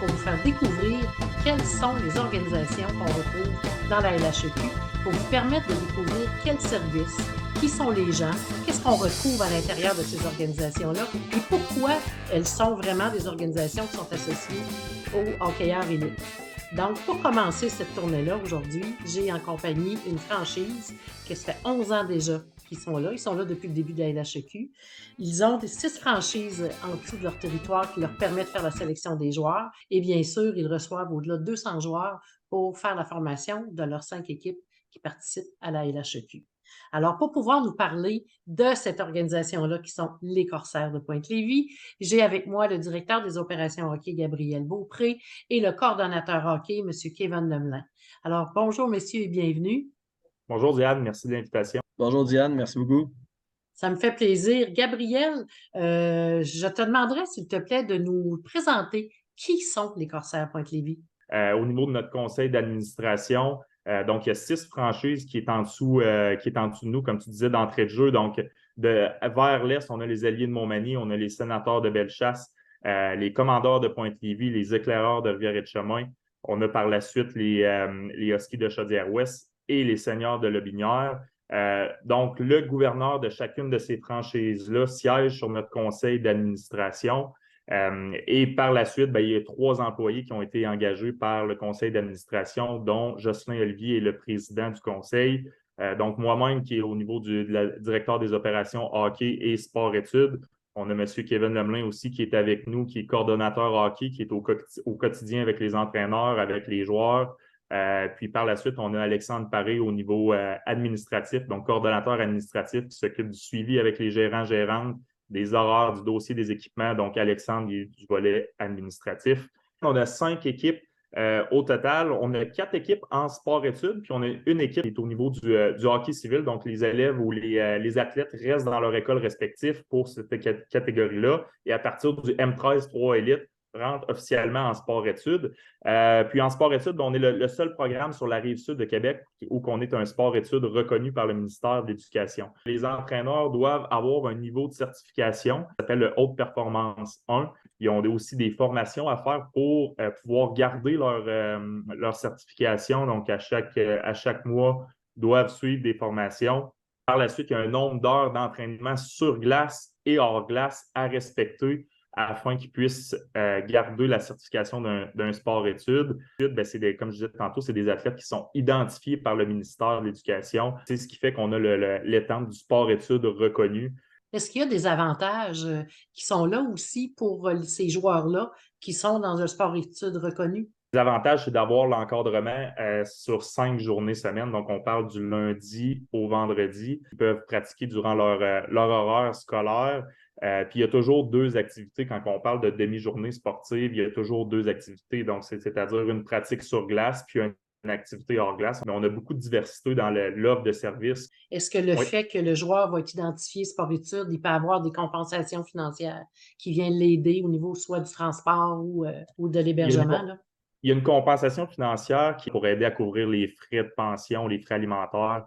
pour vous faire découvrir quelles sont les organisations qu'on retrouve dans la LHEQ, pour vous permettre de découvrir quels services, qui sont les gens, qu'est-ce qu'on retrouve à l'intérieur de ces organisations-là et pourquoi elles sont vraiment des organisations qui sont associées aux hockeyeurs élites. Donc, pour commencer cette tournée-là, aujourd'hui, j'ai en compagnie une franchise que ça fait 11 ans déjà qu'ils sont là. Ils sont là depuis le début de la LHEQ. Ils ont 6 franchises en dessous de leur territoire qui leur permettent de faire la sélection des joueurs. Et bien sûr, ils reçoivent au-delà de 200 joueurs pour faire la formation de leurs 5 équipes qui participent à la LHEQ. Alors, pour pouvoir nous parler de cette organisation-là qui sont les Corsaires de Pointe-Lévis, j'ai avec moi le directeur des opérations hockey, Gabriel Beaupré, et le coordonnateur hockey, M. Kevin Lemelin. Alors, bonjour, messieurs, et bienvenue. Bonjour Diane, merci de l'invitation. Bonjour Diane, merci beaucoup. Ça me fait plaisir. Gabriel, je te demanderais, s'il te plaît, de nous présenter qui sont les Corsaires Pointe-Lévis. Au niveau de notre conseil d'administration, donc il y a 6 franchises qui est en dessous de nous, comme tu disais, d'entrée de jeu. Donc, vers l'est, on a les Alliés de Montmagny, on a les Sénateurs de Bellechasse, les Commandeurs de Pointe-Lévis, les Éclaireurs de Rivière-et-de-Chemin. On a par la suite les Huskies de Chaudière-Ouest et les Seigneurs de Lotbinière. Donc, le gouverneur de chacune de ces franchises-là siège sur notre conseil d'administration. Et par la suite, il y a 3 employés qui ont été engagés par le conseil d'administration, dont Jocelyn Olivier est le président du conseil. Donc, moi-même, qui est au niveau du directeur des opérations hockey et sport-études. On a M. Kevin Lemelin aussi qui est avec nous, qui est coordonnateur hockey, qui est au quotidien avec les entraîneurs, avec les joueurs. Puis par la suite, on a Alexandre Paré au niveau administratif, donc coordonnateur administratif qui s'occupe du suivi avec les gérants-gérantes, des horaires, du dossier des équipements. Donc, Alexandre est du volet administratif. On a 5 équipes au total. On a 4 équipes en sport-études, puis on a une équipe qui est au niveau du hockey civil. Donc, les élèves ou les athlètes restent dans leur école respective pour cette catégorie-là. Et à partir du M13 3 Élite, rentre officiellement en sport-études. Puis en sport-études, on est le seul programme sur la rive sud de Québec où on est un sport-études reconnu par le ministère de l'Éducation. Les entraîneurs doivent avoir un niveau de certification qui s'appelle le Haute Performance 1. Ils ont aussi des formations à faire pour pouvoir garder leur certification. Donc, à chaque mois, ils doivent suivre des formations. Par la suite, il y a un nombre d'heures d'entraînement sur glace et hors glace à respecter afin qu'ils puissent garder la certification d'un sport-études. Comme je disais tantôt, c'est des athlètes qui sont identifiés par le ministère de l'Éducation. C'est ce qui fait qu'on a l'étendue du sport-études reconnu. Est-ce qu'il y a des avantages qui sont là aussi pour ces joueurs-là qui sont dans un sport-études reconnu? L'avantage, c'est d'avoir l'encadrement sur 5 journées semaine. Donc, on parle du lundi au vendredi. Ils peuvent pratiquer durant leur horaire scolaire. Puis, il y a toujours 2 activités. Quand on parle de demi-journée sportive, il y a toujours 2 activités. Donc, c'est-à-dire une pratique sur glace puis une activité hors glace. Mais on a beaucoup de diversité dans l'offre de services. Est-ce que le fait que le joueur va être identifié sport-études, il peut avoir des compensations financières qui viennent l'aider au niveau soit du transport ou de l'hébergement, là? Il y a une compensation financière qui pourrait aider à couvrir les frais de pension, les frais alimentaires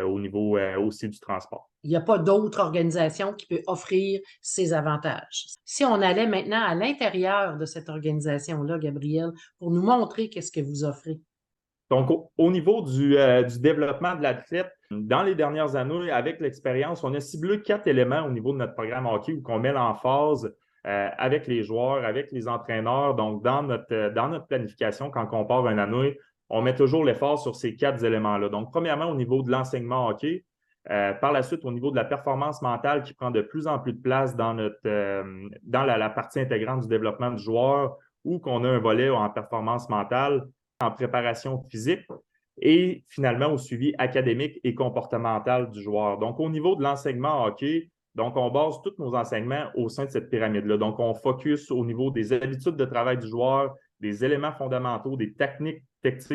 au niveau aussi du transport. Il n'y a pas d'autre organisation qui peut offrir ces avantages. Si on allait maintenant à l'intérieur de cette organisation-là, Gabriel, pour nous montrer qu'est-ce que vous offrez. Donc, au niveau du développement de l'athlète, dans les dernières années, avec l'expérience, on a ciblé 4 éléments au niveau de notre programme hockey où on met l'emphase avec les joueurs, avec les entraîneurs. Donc, dans notre planification, quand on part une année, on met toujours l'effort sur ces 4 éléments-là. Donc, premièrement, au niveau de l'enseignement hockey. Par la suite, au niveau de la performance mentale qui prend de plus en plus de place dans la partie intégrante du développement du joueur, où qu'on a un volet en performance mentale, en préparation physique et finalement au suivi académique et comportemental du joueur. Donc, au niveau de l'enseignement hockey, donc on base tous nos enseignements au sein de cette pyramide-là. Donc, on focus au niveau des habitudes de travail du joueur, des éléments fondamentaux, des techniques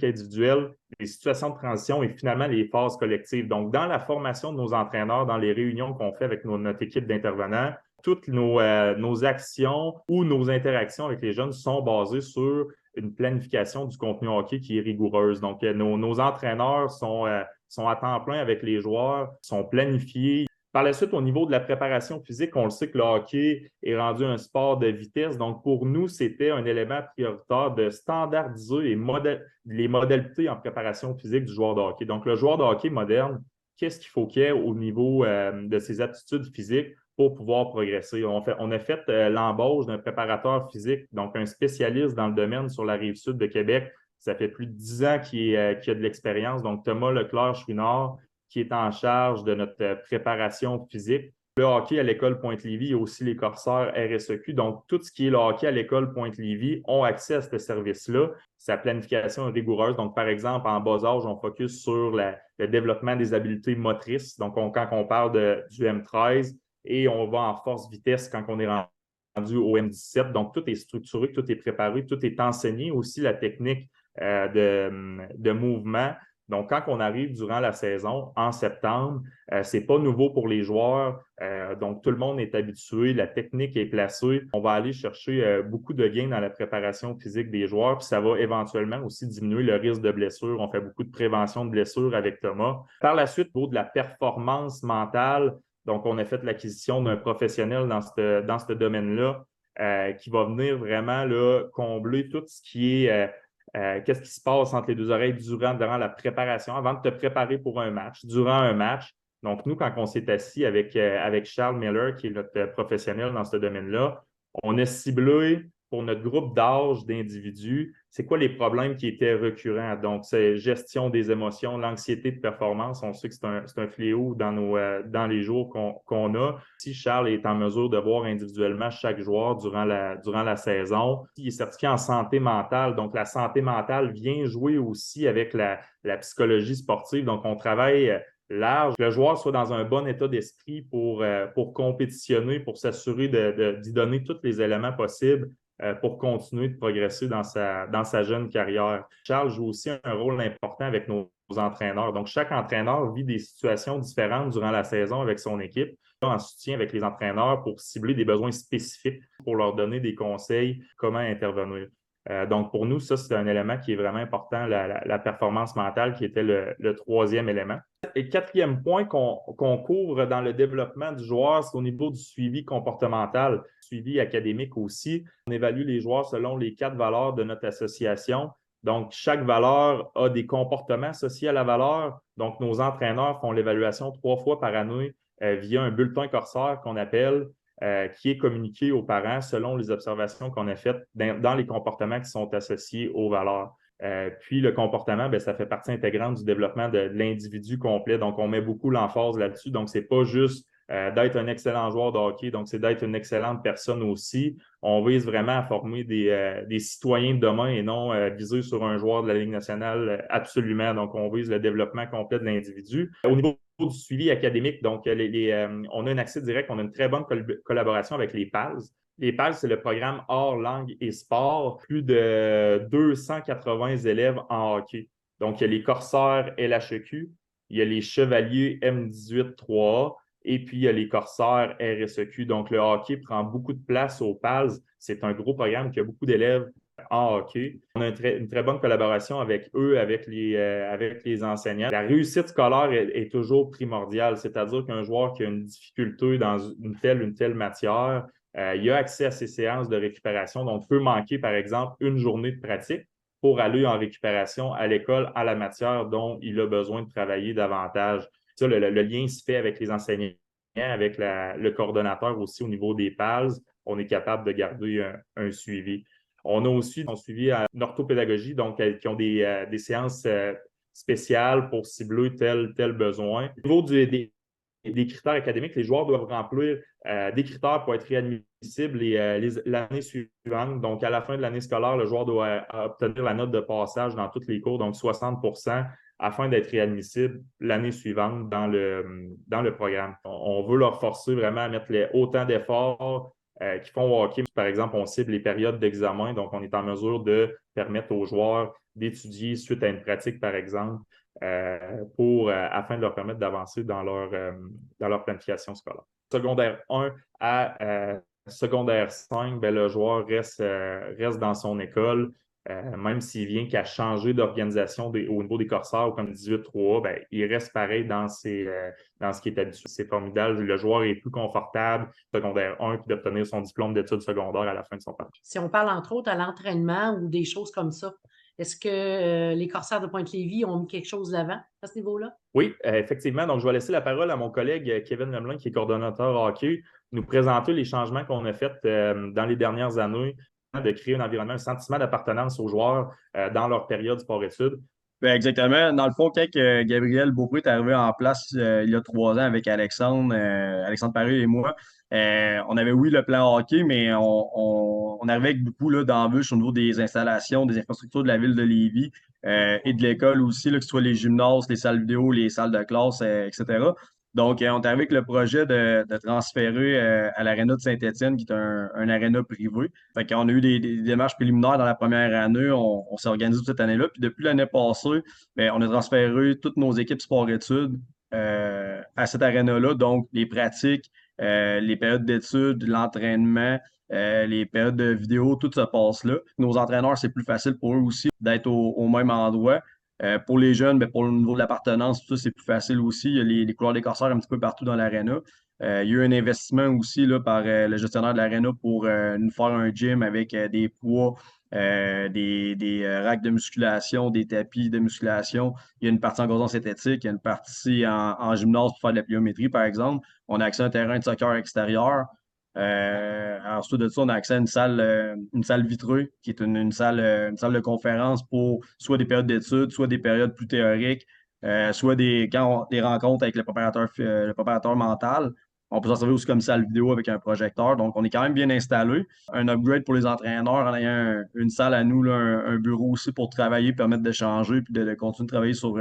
individuelles, des situations de transition et finalement les phases collectives. Donc, dans la formation de nos entraîneurs, dans les réunions qu'on fait avec notre équipe d'intervenants, toutes nos actions ou nos interactions avec les jeunes sont basées sur une planification du contenu hockey qui est rigoureuse. Donc, nos entraîneurs sont à temps plein avec les joueurs, sont planifiés. Par la suite, au niveau de la préparation physique, on le sait que le hockey est rendu un sport de vitesse. Donc, pour nous, c'était un élément prioritaire de standardiser les modalités en préparation physique du joueur de hockey. Donc, le joueur de hockey moderne, qu'est-ce qu'il faut qu'il y ait au niveau de ses aptitudes physiques pour pouvoir progresser? On a fait l'embauche d'un préparateur physique, donc un spécialiste dans le domaine sur la rive sud de Québec. Ça fait plus de 10 ans qu'il a de l'expérience. Donc, Thomas Leclerc-Chouinard, qui est en charge de notre préparation physique. Le hockey à l'école Pointe-Lévis, il y a aussi les Corsaires RSEQ. Donc, tout ce qui est le hockey à l'école Pointe-Lévis ont accès à ce service-là. Sa planification est rigoureuse. Donc, par exemple, en bas âge, on focus sur le développement des habiletés motrices. Donc, quand on parle du M13 et on va en force vitesse quand on est rendu au M17. Donc, tout est structuré, tout est préparé, tout est enseigné. Aussi, la technique de mouvement. Donc, quand on arrive durant la saison, en septembre, ce n'est pas nouveau pour les joueurs. Donc, tout le monde est habitué, la technique est placée. On va aller chercher beaucoup de gains dans la préparation physique des joueurs, puis ça va éventuellement aussi diminuer le risque de blessure. On fait beaucoup de prévention de blessures avec Thomas. Par la suite, au niveau de la performance mentale, donc, on a fait l'acquisition d'un professionnel dans ce domaine-là qui va venir vraiment là, combler tout ce qui est qu'est-ce qui se passe entre les deux oreilles durant la préparation, avant de te préparer pour un match, durant un match. Donc, nous, quand on s'est assis avec Charles Miller, qui est notre professionnel dans ce domaine-là, on a ciblé pour notre groupe d'âge d'individus, c'est quoi les problèmes qui étaient récurrents. Donc, c'est gestion des émotions, l'anxiété de performance. On sait que c'est un fléau dans les jours qu'on a. Si Charles est en mesure de voir individuellement chaque joueur durant la saison, il est certifié en santé mentale. Donc, la santé mentale vient jouer aussi avec la psychologie sportive. Donc, on travaille large, que le joueur soit dans un bon état d'esprit pour compétitionner, pour s'assurer d'y donner tous les éléments possibles pour continuer de progresser dans sa jeune carrière. Charles joue aussi un rôle important avec nos entraîneurs. Donc, chaque entraîneur vit des situations différentes durant la saison avec son équipe, en soutien avec les entraîneurs pour cibler des besoins spécifiques, pour leur donner des conseils, comment intervenir. Donc, pour nous, ça, c'est un élément qui est vraiment important, la performance mentale, qui était le troisième élément. Et quatrième point qu'on couvre dans le développement du joueur, c'est au niveau du suivi comportemental, suivi académique aussi. On évalue les joueurs selon les 4 valeurs de notre association. Donc, chaque valeur a des comportements associés à la valeur. Donc, nos entraîneurs font l'évaluation 3 fois par année via un bulletin Corsaire qu'on appelle, qui est communiqué aux parents selon les observations qu'on a faites dans les comportements qui sont associés aux valeurs. Puis le comportement, bien, ça fait partie intégrante du développement de l'individu complet. Donc, on met beaucoup l'emphase là-dessus. Donc, ce n'est pas juste d'être un excellent joueur de hockey, donc c'est d'être une excellente personne aussi. On vise vraiment à former des citoyens de demain et non viser sur un joueur de la Ligue nationale absolument. Donc, on vise le développement complet de l'individu. Au niveau du suivi académique, donc on a un accès direct, on a une très bonne collaboration avec les PALS. Les PALS, c'est le programme hors langue et sport, plus de 280 élèves en hockey. Donc, il y a les Corsaires LHEQ, il y a les Chevaliers M18 3A, et puis il y a les Corsaires RSEQ. Donc, le hockey prend beaucoup de place aux PALS. C'est un gros programme qui a beaucoup d'élèves en hockey. On a une très bonne collaboration avec eux, avec les enseignants. La réussite scolaire est toujours primordiale, c'est-à-dire qu'un joueur qui a une difficulté dans une telle matière, il a accès à ces séances de récupération. Donc, peut manquer, par exemple, une journée de pratique pour aller en récupération à l'école à la matière dont il a besoin de travailler davantage. Ça, le lien se fait avec les enseignants, avec le coordonnateur aussi au niveau des PALS. On est capable de garder un suivi. On a aussi un suivi en orthopédagogie, donc qui ont des séances spéciales pour cibler tel besoin. Au niveau des critères académiques, les joueurs doivent remplir des critères pour être réadmissibles l'année suivante. Donc, à la fin de l'année scolaire, le joueur doit obtenir la note de passage dans tous les cours, donc 60 afin d'être réadmissible l'année suivante dans le programme. On veut leur forcer vraiment à mettre autant d'efforts qui font au hockey. Par exemple, on cible les périodes d'examen, donc on est en mesure de permettre aux joueurs d'étudier suite à une pratique, par exemple, afin de leur permettre d'avancer dans leur planification scolaire. Secondaire 1 à secondaire 5, bien, le joueur reste dans son école. même s'il vient qu'à changer d'organisation au niveau des Corsaires ou comme 18-3A, ben, il reste pareil dans ce qui est habitué. C'est formidable. Le joueur est plus confortable, secondaire 1, puis d'obtenir son diplôme d'études secondaires à la fin de son parcours. Si on parle entre autres à l'entraînement ou des choses comme ça, est-ce que les Corsaires de Pointe-Lévis ont mis quelque chose d'avant à ce niveau-là? Oui, effectivement. Donc, je vais laisser la parole à mon collègue Kevin Lemelin, qui est coordonnateur hockey, nous présenter les changements qu'on a faits dans les dernières années, de créer un environnement, un sentiment d'appartenance aux joueurs dans leur période sport-études. Ben, exactement. Dans le fond, quand Gabriel Beaupré est arrivé en place il y a 3 ans avec Alexandre Paré et moi, on avait oui le plan hockey, mais on arrivait avec beaucoup là, d'embûches au niveau des installations, des infrastructures de la ville de Lévis et de l'école aussi, là, que ce soit les gymnases, les salles vidéo, les salles de classe, etc. Donc, on est arrivé avec le projet de transférer à l'aréna de Saint-Étienne, qui est un aréna privé. Fait qu'on a eu des démarches préliminaires dans la première année. On s'est organisé toute cette année-là. Puis depuis l'année passée, ben, on a transféré toutes nos équipes sport-études à cette aréna-là. Donc, les pratiques, les périodes d'études, l'entraînement, les périodes de vidéo, tout se passe là. Nos entraîneurs, c'est plus facile pour eux aussi d'être au même endroit. Pour les jeunes, ben, pour le niveau de l'appartenance, tout ça, c'est plus facile aussi. Il y a les couleurs des Corsaires un petit peu partout dans l'aréna. Il y a eu un investissement aussi là, par le gestionnaire de l'aréna pour nous faire un gym avec des poids, des racks de musculation, des tapis de musculation. Il y a une partie en gazon synthétique, il y a une partie en gymnase pour faire de la pliométrie, par exemple. On a accès à un terrain de soccer extérieur. Ensuite de ça, on a accès à une salle vitrée, qui est une salle de conférence pour soit des périodes d'études, soit des périodes plus théoriques, soit des rencontres avec le préparateur mental. On peut s'en servir aussi comme salle vidéo avec un projecteur. Donc, on est quand même bien installé. Un upgrade pour les entraîneurs en ayant une salle à nous, là, un bureau aussi pour travailler, permettre de changer puis de continuer de travailler sur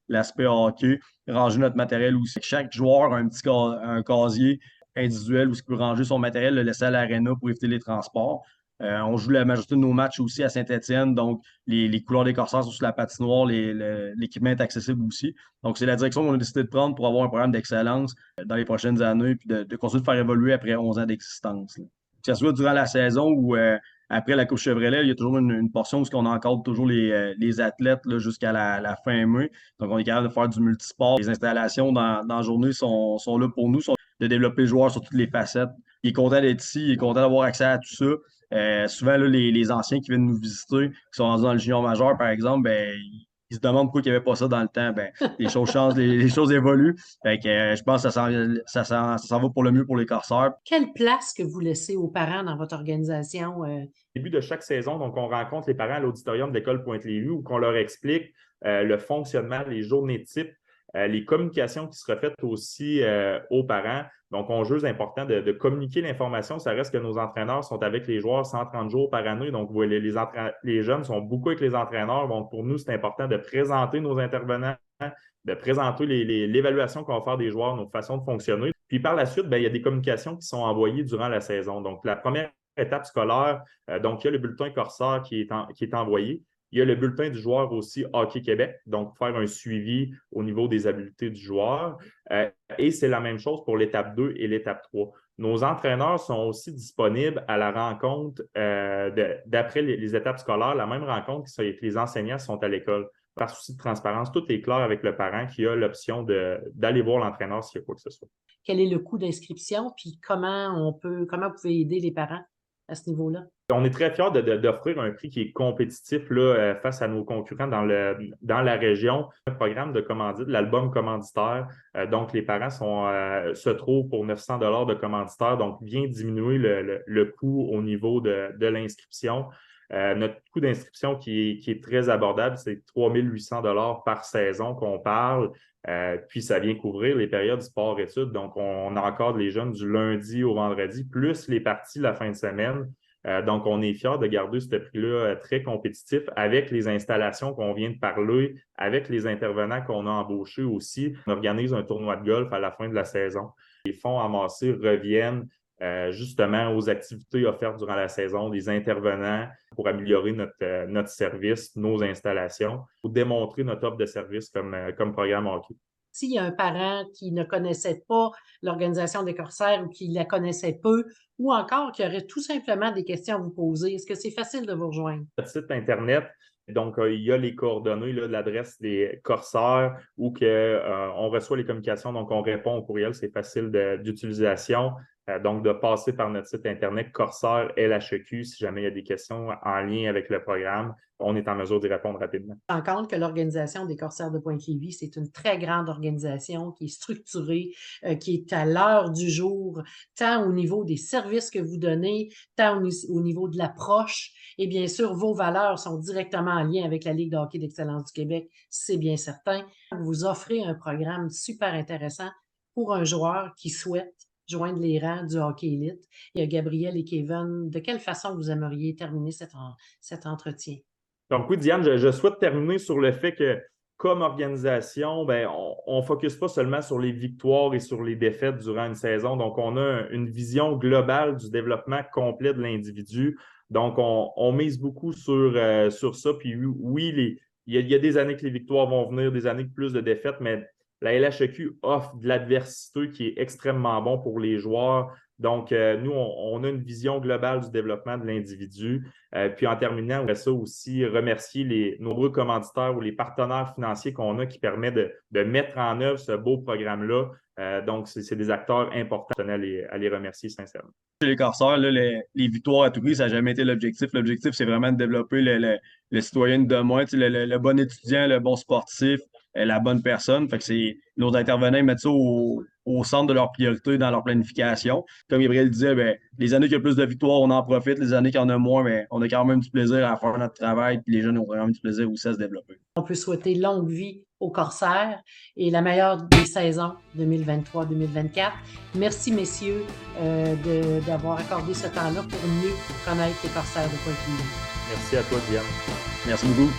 l'aspect hockey, ranger notre matériel aussi. Chaque joueur a un casier individuel où il peut ranger son matériel, le laisser à l'aréna pour éviter les transports. On joue la majorité de nos matchs aussi à Saint-Étienne, donc les couleurs des Corsaires sont sur la patinoire, l'équipement est accessible aussi. Donc, c'est la direction qu'on a décidé de prendre pour avoir un programme d'excellence dans les prochaines années, puis de continuer de faire évoluer après 11 ans d'existence. Que ce soit durant la saison ou après la Coupe Chevrolet, il y a toujours une portion où on encadre toujours les athlètes là, jusqu'à la fin mai. Donc, on est capable de faire du multisport. Les installations dans la journée sont là pour nous, de développer le joueur sur toutes les facettes. Il est content d'être ici, il est content d'avoir accès à tout ça. Souvent, là, les anciens qui viennent nous visiter, qui sont rendus dans le junior majeur, par exemple, ben, ils se demandent pourquoi il n'y avait pas ça dans le temps. Ben, les choses changent, les choses évoluent. Fait que, je pense que ça s'en va pour le mieux pour les Corsaires. Quelle place que vous laissez aux parents dans votre organisation? Au début de chaque saison, donc on rencontre les parents à l'auditorium de l'école Pointe-Lévis où on leur explique le fonctionnement, les journées types, les communications qui seraient faites aussi aux parents. Donc, on juge important de communiquer l'information. Ça reste que nos entraîneurs sont avec les joueurs 130 jours par année. Donc, les jeunes sont beaucoup avec les entraîneurs. Donc, pour nous, c'est important de présenter nos intervenants, de présenter l'évaluation qu'on va faire des joueurs, nos façons de fonctionner. Puis, par la suite, il y a des communications qui sont envoyées durant la saison. Donc, la première étape scolaire, donc il y a le bulletin Corsaire qui est envoyé. Il y a le bulletin du joueur aussi Hockey Québec, donc faire un suivi au niveau des habiletés du joueur. Et c'est la même chose pour l'étape 2 et l'étape 3. Nos entraîneurs sont aussi disponibles à la rencontre d'après les étapes scolaires, la même rencontre que les enseignants sont à l'école. Par souci de transparence, tout est clair avec le parent qui a l'option d'aller voir l'entraîneur s'il y a quoi que ce soit. Quel est le coût d'inscription? Puis comment vous pouvez aider les parents à ce niveau-là? On est très fiers d'offrir un prix qui est compétitif là, face à nos concurrents dans la région. Un programme de commandite, l'album commanditaire. Donc, les parents se trouvent pour 900 $ de commanditaire, donc bien diminuer le coût au niveau de l'inscription. Notre coût d'inscription qui est très abordable, c'est 3 800 $ par saison qu'on parle. Puis, ça vient couvrir les périodes sport-études. Donc, on encadre les jeunes du lundi au vendredi, plus les parties la fin de semaine. Donc, on est fiers de garder ce prix-là très compétitif avec les installations qu'on vient de parler, avec les intervenants qu'on a embauchés aussi. On organise un tournoi de golf à la fin de la saison. Les fonds amassés reviennent justement aux activités offertes durant la saison, des intervenants pour améliorer notre service, nos installations, pour démontrer notre offre de service comme programme hockey. S'il y a un parent qui ne connaissait pas l'Organisation des corsaires ou qui la connaissait peu, ou encore qui aurait tout simplement des questions à vous poser, est-ce que c'est facile de vous rejoindre? Notre site Internet, donc il y a les coordonnées là, de l'adresse des corsaires où on reçoit les communications, donc on répond au courriel, c'est facile d'utilisation. Donc, de passer par notre site Internet Corsair LHEQ, si jamais il y a des questions en lien avec le programme, on est en mesure d'y répondre rapidement. Je me rends compte que l'Organisation des corsaires de Pointe-Lévis, c'est une très grande organisation qui est structurée, qui est à l'heure du jour, tant au niveau des services que vous donnez, tant au niveau de l'approche. Et bien sûr, vos valeurs sont directement en lien avec la Ligue de hockey d'excellence du Québec, c'est bien certain. Vous offrez un programme super intéressant pour un joueur qui souhaite joindre les rangs du hockey élite. Il y a Gabriel et Kevin. De quelle façon vous aimeriez terminer cet entretien? Donc oui, Diane, je souhaite terminer sur le fait que, comme organisation, ben, on ne focus pas seulement sur les victoires et sur les défaites durant une saison. Donc, on a une vision globale du développement complet de l'individu. Donc, on mise beaucoup sur ça. Puis oui, il y a des années que les victoires vont venir, des années que plus de défaites, mais la LHEQ offre de l'adversité qui est extrêmement bon pour les joueurs. Donc, nous, on a une vision globale du développement de l'individu. Puis en terminant, on aimerait ça aussi remercier les nombreux commanditaires ou les partenaires financiers qu'on a qui permettent de mettre en œuvre ce beau programme-là. Donc, c'est des acteurs importants à les remercier sincèrement. Chez les corsaires, là, les victoires à tout prix, ça n'a jamais été l'objectif. L'objectif, c'est vraiment de développer le citoyen de demain, tu sais, le bon étudiant, le bon sportif, la bonne personne. Fait que nos intervenants ils mettent ça au centre de leur priorité dans leur planification. Comme Gabriel disait, ben, les années qu'il y a plus de victoires, on en profite. Les années qu'il y en a moins, ben, on a quand même du plaisir à faire notre travail. Puis les jeunes ont vraiment du plaisir aussi à se développer. On peut souhaiter longue vie aux corsaires et la meilleure des saisons 2023-2024. Merci, messieurs, d'avoir accordé ce temps-là pour mieux connaître les corsaires de Pointe-Lévis. Merci à toi, Diane. Merci beaucoup.